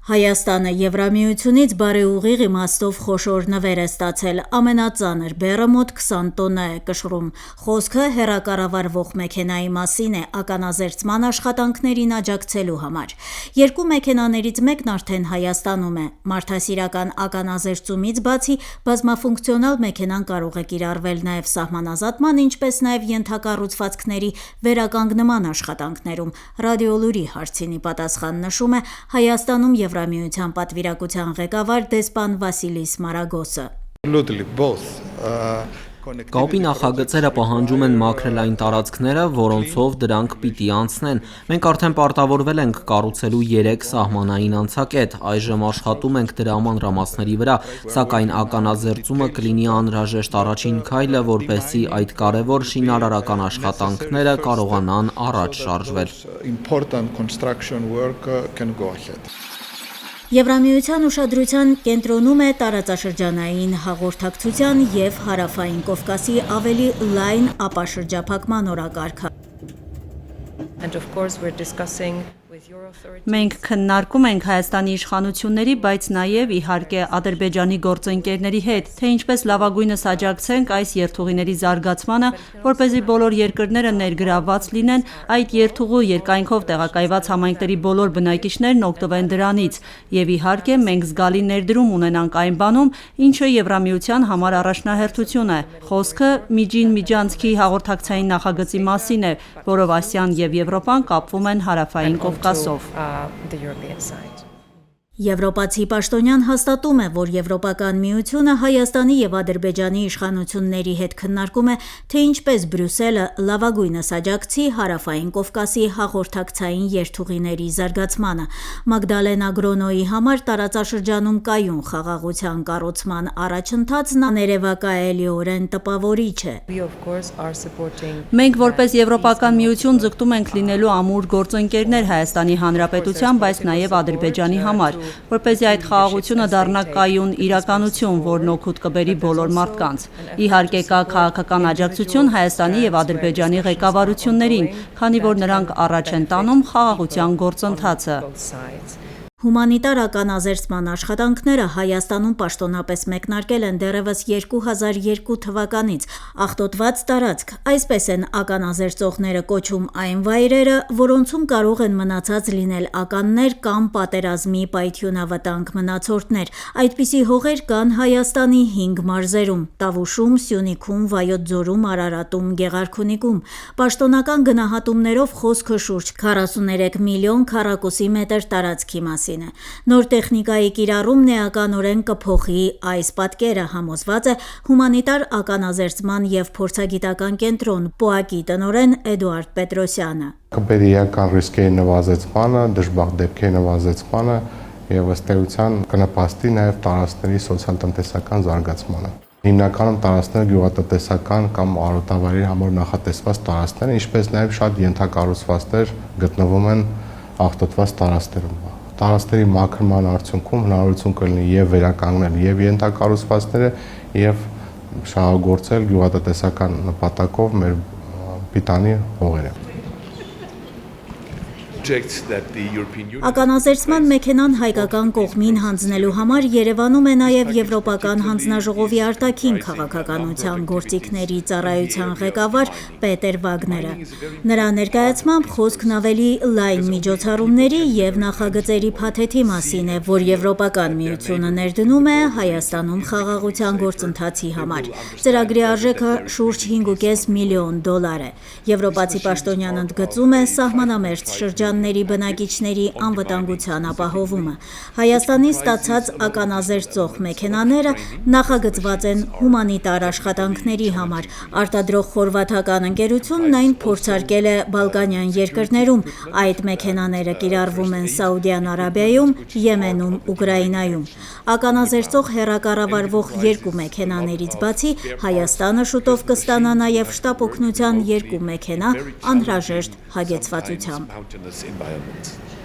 Հայաստանը Եվրամիությունից բարեուղիղ իմաստով խոշոր նվեր է ստացել, ամենածանր բեռը մոտ 20 տոննա է կշռում։ Խոսքը հեռակառավարվող մեքենայի մասին է ականազերծման աշխատանքներին աջակցելու համար։ Երկու մեքենաներից մեկն արդեն Հայաստանում է։ Մարդասիրական ականազերծումից բացի բազմաֆունկցիոնալ մեքենան կարող է կիրառվել նաև սահմանազատման, ինչպես նաև ենթակառուցվածքների վերականգնման աշխատանքներում։ Ռադիոլուրի հարցին ի պատասխան նշում է Հայաստանում Եվրամիության պատվիրակության ղեկավար դեսպան Վասիլիս Մարագոսը։ Կապի նախագծերը պահանջում են մաքրելային տարածքները, որոնցով դրանք պիտի անցնեն։ Մենք արդեն պարտավորվել ենք կառուցելու 3 սահմանային անցակետ, այժմ աշխատում ենք դրա մանրամասների վրա, սակայն ականազերծումը կլինի անհրաժեշտ առաջին քայլը, որպեսզի այդ կարևոր շինարարական աշխատանքները կարողանան առաջ շարժվել։ Եվրամիության ուշադրության կենտրոնում է տարածաշրջանային հաղորդակցության և Հարավային Կովկասի ավելի լայն ապաշրջափակման օրակարգը։ Մենք քննարկում ենք Հայաստանի իշխանությունների, բայց նաև իհարկե Ադրբեջանի գործընկերների հետ, թե ինչպես լավագույնս աջակցենք այս երթուղիների զարգացմանը, որպեսզի բոլոր երկրները ներգրավված լինեն այդ երթուղու երկայնքով տեղակայված համայնքների բոլոր բնակիչներն օգտվեն դրանից, և իհարկե մենք զգալի ներդրում ունենանք այն բանում, ինչը Եվրամիության համար առաջնահերթություն է։ Խոսքը միջին միջանցքի հաղորդակցային նախագծի մասին է, որով Ասիան և Եվրոպան կապվում են Հարավային Կովկասով։ Եվրոպացի պաշտոնյան հաստատում է, որ Եվրոպական միությունը Հայաստանի և Ադրբեջանի իշխանությունների հետ քննարկում է, թե ինչպես Բրյուսելը լավագույնս աջակցի Հարավային Կովկասի հաղորդակցային երթուղիների զարգացմանը։ Մագդալենա Գրոնոյի համար տարածաշրջանում կայուն խաղաղության կառուցման առաջընթացն աներևակայելիորեն տպավորիչ է։ Մենք որպես Եվրոպական միություն ձգտում ենք լինելու ամուր գործընկերներ Հայաստանի Հանրապետության, բայց նաև Ադրբեջանի համար, որպեսզի այդ խաղաղությունը դառնա կայուն իրականություն, որն օգուտ կբերի բոլոր մարդկանց։ Իհարկե կա քաղաքական աջակցություն Հայաստանի և Ադրբեջանի ղեկավարություններին, քանի որ նրանք առաջ են տանում խաղաղության գործընթացը։ Հումանիտար ականազերծման աշխատանքները Հայաստանում պաշտոնապես մեկնարկել են դեռևս 2002 թվականից։ Աղտոտված տարածք, այսպես են ականազերծողները կոչում այն վայրերը, որոնցում կարող են մնացած լինել ականներ կամ պատերազմի պայթյունավտանգ մնացորդներ։ Այդպիսի հողեր կան Հայաստանի 5 մարզերում՝ Տավուշում, Սյունիքում, Վայոց ձորում, Արարատում, Գեղարքունիքում։ Պաշտոնական գնահատումներով խոսքը շուրջ 43 միլիոն քառակուսի մետր տարածքի մասին։ Նոր տեխնիկայի կիրառումն էականորեն կփոխի այս պատկերը, համոզված է հումանիտար ականազերծման և փորձագիտական կենտրոն ՊՕԱԿ-ի տնօրեն Էդուարդ Պետրոսյանը։ Կբերի էական ռիսկերի նվազեցմանը, դժբախտ դեպքերի նվազեցմանը և ըստ էության կնպաստի նաև տարածքների սոցիալ-տնտեսական զարգացմանը։ Հիմնականում տարածքները գյուղատնտեսական կամ արոտավայրերի համար նախատեսված տարածքներ, ինչպես նաև շատ ենթակառուցվածքներ գտնվում են աղտոտված տարածքներում։ Տարածքների մաքրման արդյունքում հնարավորություն կլինի և վերականգնել և ենթակառուցվածքները և շահագործել գյուղատնտեսական նպատակով մեր պիտանի հողերը։ Ականազերծման մեքենան հայկական կողմին հանձնելու համար Երևանում է նաև Եվրոպական հանձնաժողովի արտաքին քաղաքականության գործիքների ծառայության ղեկավար Պետեր Վագները։ Նրա ներկայացմամբ խոսքն ավելի լայն միջոցառումների և նախագծերի փաթեթի մասին է, որ Եվրոպական միությունը ներդնում է Հայաստանում խաղաղության գործընթացի համար։ Ծրագրի արժեքը շուրջ 5.5 միլիոն դոլար է։ Եվրոպացի պաշտոնյան ընդգծում է սահմանամերձ շրջանների բնակիչների անվտանգության ապահովումը։ Հայաստանի ստացած ականազերծող մեքենաները նախագծված են հումանիտար աշխատանքների համար։ Արտադրող խորվաթական ընկերությունն այն փորձարկել է Բալկանյան երկրներում։ Այդ մեքենաները կիրառվում են Սաուդյան Արաբիայում, Եմենում, Ուկրաինայում։ Ականազերծող հեռակառավարվող 2 մեքենաներից բացի Հայաստանը շուտով կստանա նաև շտապօգնության 2 մեքենա անհրաժեշտ հագեցվածությամբ։